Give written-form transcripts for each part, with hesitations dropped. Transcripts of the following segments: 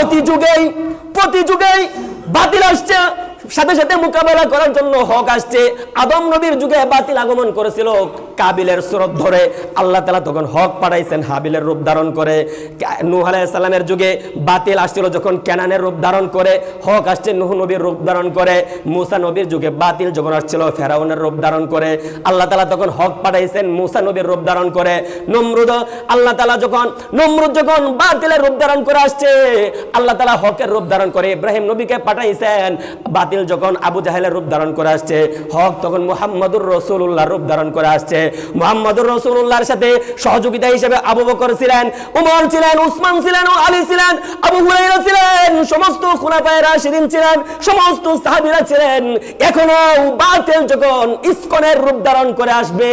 প্রতি যুগেই বাতিল আসছে, সাথে সাথে মোকাবেলা করার জন্য হক আসছে। আদম নবীর যুগে বাতিল আগমন করেছিল কাবিলের সুরত ধরে, আল্লাহ তাআলা তখন হক পাঠাইছেন হাবিলের রূপ ধারণ করে। নূহ আলাইহিস সালামের যুগে বাতিল আসছিল যখন কেনানের রূপ ধারণ করে, হক আসছে নূহ নবীর রূপ ধারণ করে। মুসা নবীর যুগে বাতিল যখন আসছিল ফেরাউনের রূপ ধারণ করে, আল্লাহ তাআলা তখন হক পাঠাইছেন মুসা নবীর রূপ ধারণ করে। নমরুদ যখন বাতিলের রূপ ধারণ করে আসছে, আল্লাহ তাআলা হকের রূপ ধারণ করে ইব্রাহিম নবীকে পাঠাইছেন। বাতিল যখন আবু জাহেলের রূপ ধারণ করে আসছে, হক তখন মুহাম্মদুর রাসূলুল্লাহর রূপ ধারণ করে আসছে। মুহাম্মদুর রাসূলুল্লাহর সাথে সহযোগিতা হিসেবে আবু বকর ছিলেন, ওমর ছিলেন, উসমান ছিলেন, আলী ছিলেন, আবু হুরায়রা ছিলেন, সমস্ত খুলাফায়ে রাশিদিন ছিলেন, সমস্ত সাহাবীরা ছিলেন। এখনো বাতিল যখন ইসকনের রূপ ধারণ করে আসবে,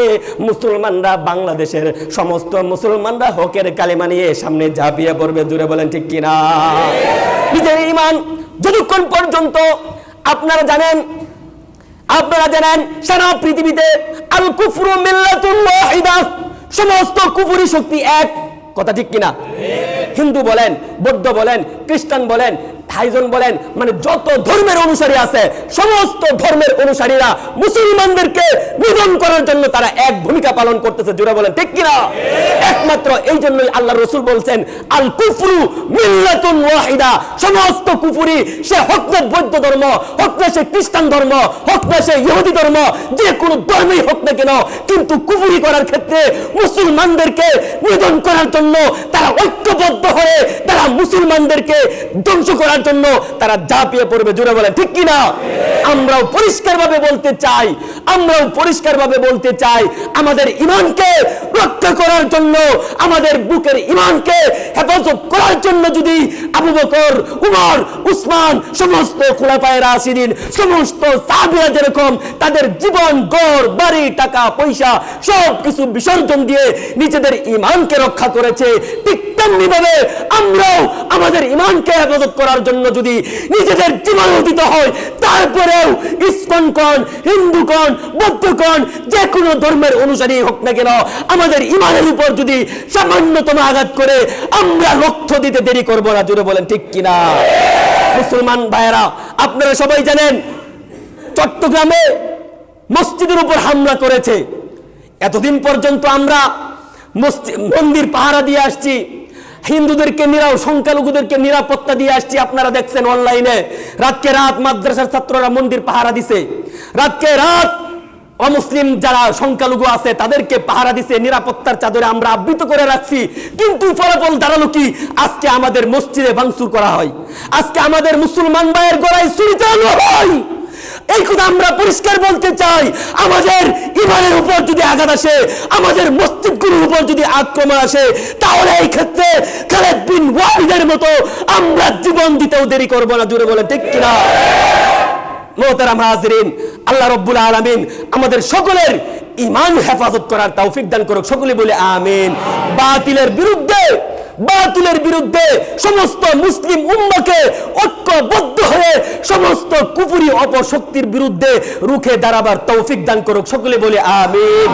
মুসলমানরা, বাংলাদেশের সমস্ত মুসলমানরা হকের কালিমা নিয়ে সামনে ঝাঁপিয়ে পড়বে। জুড়ে বলেন ঠিক কিনা? নিজের ঈমান যতক্ষণ পর্যন্ত আপনারা জানেন সারা পৃথিবীতে আল কুফরু মিল্লাতুন ওয়াহিদা, সমস্ত কুফরি শক্তি এক। কথা ঠিক কিনা? হিন্দু বলেন, বৌদ্ধ বলেন, খ্রিস্টান বলেন, হাইজন বলেন, মানে যত ধর্মের অনুসারী আছে সমস্ত ধর্মের অনুসারীরা মুসলমানদেরকে নিধন করার জন্য তারা এক ভূমিকা পালন করতেছে। জোরে বলেন ঠিক কিনা? একমাত্র এই জন্যই আল্লাহ রাসূল বলছেন আল কুফরু মিল্লাতুন ওয়াহিদা, সমস্ত কুফরি, সে হোক না বৌদ্ধ ধর্ম, হোক না সে খ্রিস্টান ধর্ম, হোক না সে ইহুদি ধর্ম, যে কোনো ধর্মই হোক না কেন, কিন্তু কুফরি করার ক্ষেত্রে মুসলমানদেরকে নিধন করার জন্য তারা ঐক্যবদ্ধ হয়ে তারা মুসলমানদেরকে ধ্বংস করার জন্য তারা ঝাঁপিয়ে পড়বে। জোরে বলেন ঠিক কিনা? আমরাও পরিষ্কারভাবে বলতে চাই আমাদের ঈমানকে রক্ষা করার জন্য, আমাদের বুকের ঈমানকে হেফাজত করার জন্য যদি আবু বকর, উমর, উসমান, সমস্ত খুলাফায়ে রাশিদিন, সমস্ত সাহাবীরা যেরকম তাদের জীবন, ঘর বাড়ি, টাকা পয়সা সব কিছু বিসর্জন দিয়ে নিজেদের ঈমানকে রক্ষা করেছে, ঠিক তেমনি ভাবে আমরাও আমাদের ঈমানকে হেফাজত করার জন্য যদি নিজেদের জীবন দিতে হয়, তারপরেও ইসকন কোন, হিন্দু কোন, বৌদ্ধ কোন, যে কোনো ধর্মের অনুসারী হোক না কেন, আমাদের ঈমানের উপর যদি সামান্যতম আঘাত করে আমরা লক্ষ্য দিতে দেরি করব না। জোরে বলেন ঠিক কিনা? মুসলমান ভাইয়েরা, আপনারা সবাই জানেন চট্টগ্রামে মসজিদের উপর হামলা করেছে। এতদিন পর্যন্ত আমরা মন্দির পাহারা দিয়ে আসছি, হিন্দুদেরকে সংখ্যালঘুদেরকে নিরাপত্তা দিয়ে আসছি। আপনারা দেখছেন অনলাইনে, রাতকে রাত মাদ্রাসার ছাত্ররা মন্দির পাহারা দিছে, রাতকে রাত অমুসলিম যারা সংখ্যালঘু আছে তাদেরকে পাহারা দিছে, নিরাপত্তার চাদরে আমরা আবৃত করে রাখছি। কিন্তু ফলাফল দাঁড়ালো কি? আজকে আমাদের মসজিদে ভাঙচুর করা হয়, আজকে আমাদের মুসলমান ভাইয়ের গলায় ছুরি চালানো হয়। এই কথা আমরা পরিষ্কার বলতে চাই। আমাদের ঈমানের উপর যদি আঘাত আসে, আমাদের মসজিদগুলোর উপর যদি আক্রমণ আসে, তাহলে এই ক্ষেত্রে খালেদ বিন ওয়ালিদের মতো আমরা জীবন দিতেও দেরি করব না। জোরে বলেন ঠিক কিনা? মোহতারাম হাজিরিন, আল্লাহ রাব্বুল আলামিন আমাদের সকলের ঈমান হেফাজত করার তৌফিক দান করুক। সকলে বলে আমিন। বাতিলের বিরুদ্ধে সমস্ত মুসলিম উম্মাহকে ঐক্যবদ্ধ হয়ে সমস্ত কুফরি অপশক্তির বিরুদ্ধে রুখে দাঁড়াবার তৌফিক দান করুক। সকলে বলে আমিন।